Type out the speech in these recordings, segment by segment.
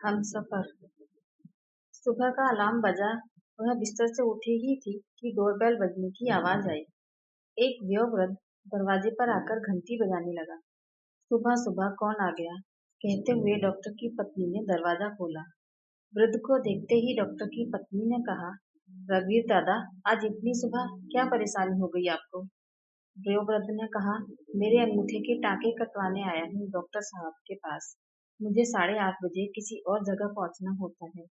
हमसफर। सुबह का अलार्म बजा। वह बिस्तर से उठी ही थी कि डोरबेल बजने की आवाज आई। एक वयोवृद्ध दरवाजे पर आकर घंटी बजाने लगा। सुबह सुबह कौन आ गया, कहते हुए डॉक्टर की पत्नी ने दरवाजा खोला। वृद्ध को देखते ही डॉक्टर की पत्नी ने कहा, रघुवीर दादा, आज इतनी सुबह क्या परेशानी हो गई आपको? वयोवृद्ध ने कहा, मेरे अंगूठे के टाके कटवाने आया हूँ डॉक्टर साहब के पास। मुझे 8:30 बजे किसी और जगह पहुंचना होता है,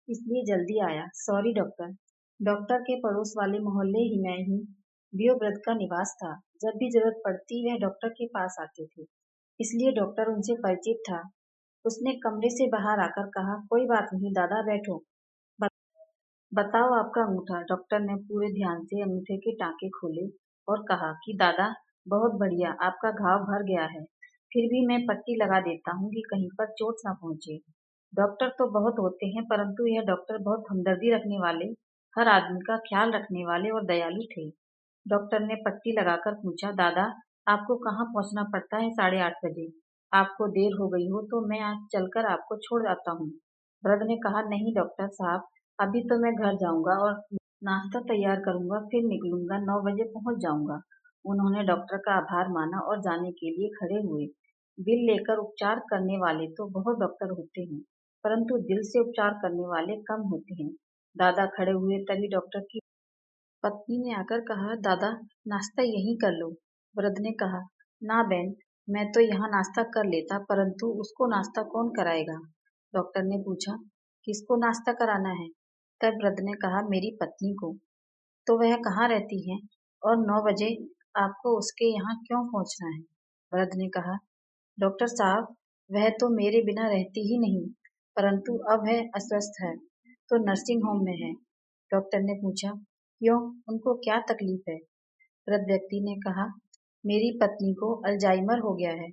इसलिए जल्दी आया। Sorry doctor. डॉक्टर के पड़ोस वाले मोहल्ले ही में ही वयोवृद्ध का निवास था। जब भी जरूरत पड़ती वह डॉक्टर के पास आते थे, इसलिए डॉक्टर उनसे परिचित था। उसने कमरे से बाहर आकर कहा, कोई बात नहीं दादा, बैठो। बताओ आपका अंगूठा। डॉक्टर ने पूरे ध्यान से अंगूठे के टाके खोले और कहा कि दादा, बहुत बढ़िया, आपका घाव भर गया है। फिर भी मैं पट्टी लगा देता हूँ कि कहीं पर चोट ना पहुंचे। डॉक्टर तो बहुत होते हैं, परंतु यह डॉक्टर बहुत हमदर्दी रखने वाले, हर आदमी का ख्याल रखने वाले और दयालु थे। डॉक्टर ने पट्टी लगाकर पूछा, दादा, आपको कहाँ पहुंचना पड़ता है 8:30 बजे? आपको देर हो गई हो तो मैं आज चलकर आपको छोड़ आता हूँ। वृद्ध ने कहा, नहीं डॉक्टर साहब, अभी तो मैं घर जाऊंगा और नाश्ता तैयार करूंगा, फिर निकलूंगा, 9 बजे पहुंच जाऊंगा। उन्होंने डॉक्टर का आभार माना और जाने के लिए खड़े हुए। बिल लेकर उपचार करने वाले तो बहुत डॉक्टर होते हैं, परंतु दिल से उपचार करने वाले कम होते हैं। दादा खड़े हुए, तभी डॉक्टर की पत्नी ने आकर कहा, दादा, नाश्ता यहीं कर लो। वृद्ध ने कहा, ना बहन, मैं तो यहाँ नाश्ता कर लेता, परंतु उसको नाश्ता कौन कराएगा? डॉक्टर ने पूछा, किसको नाश्ता कराना है? तब वृद्ध ने कहा, मेरी पत्नी को। तो वह कहाँ रहती है और 9 बजे आपको उसके यहाँ क्यों पहुँचना है? वृद्ध ने कहा, डॉक्टर साहब, वह तो मेरे बिना रहती ही नहीं, परंतु अब वह अस्वस्थ है, तो नर्सिंग होम में है। डॉक्टर ने पूछा, क्यों, उनको क्या तकलीफ है? वृद्ध व्यक्ति ने कहा, मेरी पत्नी को अल्जाइमर हो गया है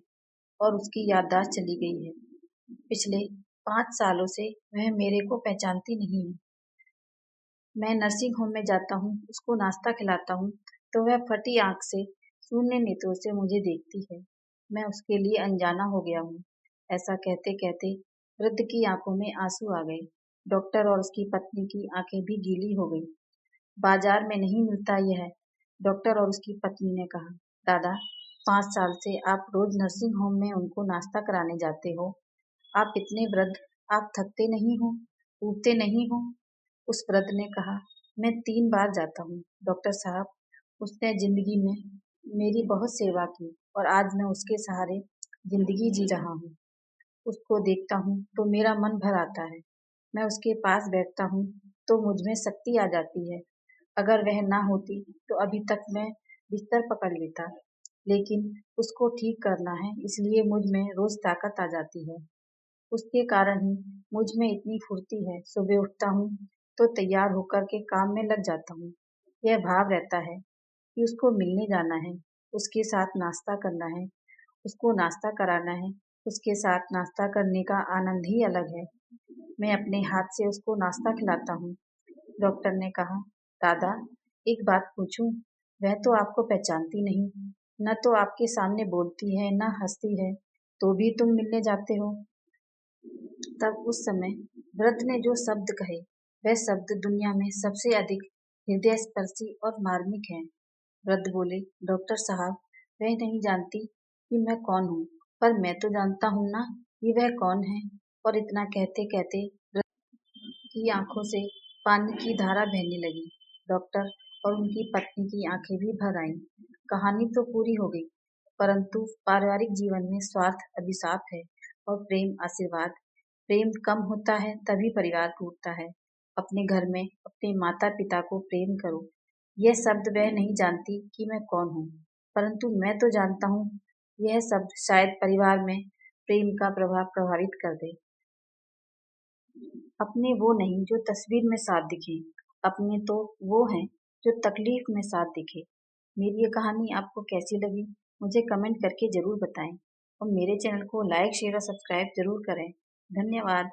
और उसकी याददाश्त चली गई है। पिछले 5 सालों से वह मेरे को पहचानती नहीं है। मैं नर्सिंग होम में जाता हूँ, उसको नाश्ता खिलाता हूँ, तो वह फटी आंख से, शून्य नेत्रों से मुझे देखती है। मैं उसके लिए अनजाना हो गया हूँ। ऐसा कहते कहते वृद्ध की आंखों में आंसू आ गए। डॉक्टर और उसकी पत्नी की आंखें भी गीली हो गई। बाजार में नहीं मिलता यह, डॉक्टर और उसकी पत्नी ने कहा। दादा, 5 साल से आप रोज नर्सिंग होम में उनको नाश्ता कराने जाते हो। आप इतने वृद्ध, आप थकते नहीं हो, ऊबते नहीं हो? उस वृद्ध ने कहा, मैं 3 बार जाता हूँ डॉक्टर साहब। उसने जिंदगी में मेरी बहुत सेवा की और आज मैं उसके सहारे जिंदगी जी रहा हूँ। उसको देखता हूँ तो मेरा मन भर आता है। मैं उसके पास बैठता हूँ तो मुझ में शक्ति आ जाती है। अगर वह ना होती तो अभी तक मैं बिस्तर पकड़ लेता, लेकिन उसको ठीक करना है, इसलिए मुझ में रोज ताकत आ जाती है। उसके कारण ही मुझ में इतनी फुर्ती है। सुबह उठता हूँ तो तैयार होकर के काम में लग जाता हूँ। यह भाव रहता है कि उसको मिलने जाना है, उसके साथ नाश्ता करना है, उसको नाश्ता कराना है। उसके साथ नाश्ता करने का आनंद ही अलग है। मैं अपने हाथ से उसको नाश्ता खिलाता हूँ। डॉक्टर ने कहा, दादा, एक बात पूछूं? वह तो आपको पहचानती नहीं, न तो आपके सामने बोलती है, न हंसती है, तो भी तुम मिलने जाते हो। तब उस समय वृद्ध ने जो शब्द कहे, वह शब्द दुनिया में सबसे अधिक हृदयस्पर्शी और मार्मिक हैं। वृद्ध बोले, डॉक्टर साहब, वह नहीं जानती कि मैं कौन हूँ, पर मैं तो जानता हूँ ना कि वह कौन है। और इतना कहते कहते की आंखों से पानी की धारा बहने लगी। डॉक्टर और उनकी पत्नी की आंखें भी भर आईं। कहानी तो पूरी हो गई, परंतु पारिवारिक जीवन में स्वार्थ अभिशाप है और प्रेम आशीर्वाद। प्रेम कम होता है तभी परिवार टूटता है। अपने घर में अपने माता पिता को प्रेम करो। यह शब्द वह नहीं जानती कि मैं कौन हूँ, परंतु मैं तो जानता हूँ। यह शब्द शायद परिवार में प्रेम का प्रभाव प्रभावित कर दे। अपने वो नहीं जो तस्वीर में साथ दिखे, अपने तो वो हैं जो तकलीफ में साथ दिखे। मेरी ये कहानी आपको कैसी लगी, मुझे कमेंट करके ज़रूर बताएं और मेरे चैनल को लाइक, शेयर और सब्सक्राइब ज़रूर करें। धन्यवाद।